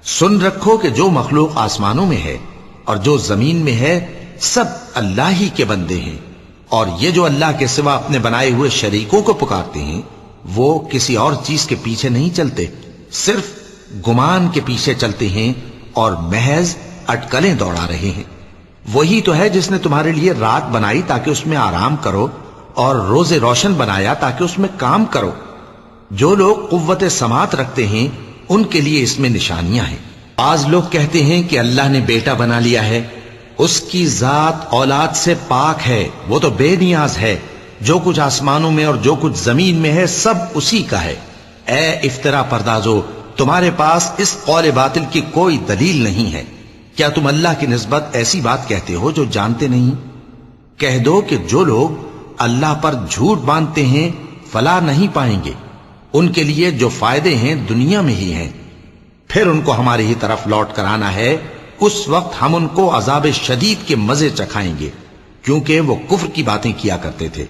سن رکھو کہ جو مخلوق آسمانوں میں ہے اور جو زمین میں ہے سب اللہ ہی کے بندے ہیں، اور یہ جو اللہ کے سوا اپنے بنائے ہوئے شریکوں کو پکارتے ہیں وہ کسی اور چیز کے پیچھے نہیں چلتے، صرف گمان کے پیچھے چلتے ہیں اور محض اٹکلیں دوڑا رہے ہیں۔ وہی تو ہے جس نے تمہارے لیے رات بنائی تاکہ اس میں آرام کرو، اور روز روشن بنایا تاکہ اس میں کام کرو۔ جو لوگ قوت سماعت رکھتے ہیں ان کے لیے اس میں نشانیاں ہیں۔ بعض لوگ کہتے ہیں کہ اللہ نے بیٹا بنا لیا ہے، اس کی ذات اولاد سے پاک ہے، وہ تو بے نیاز ہے، جو کچھ آسمانوں میں اور جو کچھ زمین میں ہے سب اسی کا ہے۔ اے افترا پردازو، تمہارے پاس اس قول باطل کی کوئی دلیل نہیں ہے۔ کیا تم اللہ کی نسبت ایسی بات کہتے ہو جو جانتے نہیں؟ کہہ دو کہ جو لوگ اللہ پر جھوٹ باندھتے ہیں فلاح نہیں پائیں گے، ان کے لیے جو فائدے ہیں دنیا میں ہی ہیں، پھر ان کو ہماری ہی طرف لوٹ کر آنا ہے، اس وقت ہم ان کو عذاب شدید کے مزے چکھائیں گے، کیونکہ وہ کفر کی باتیں کیا کرتے تھے۔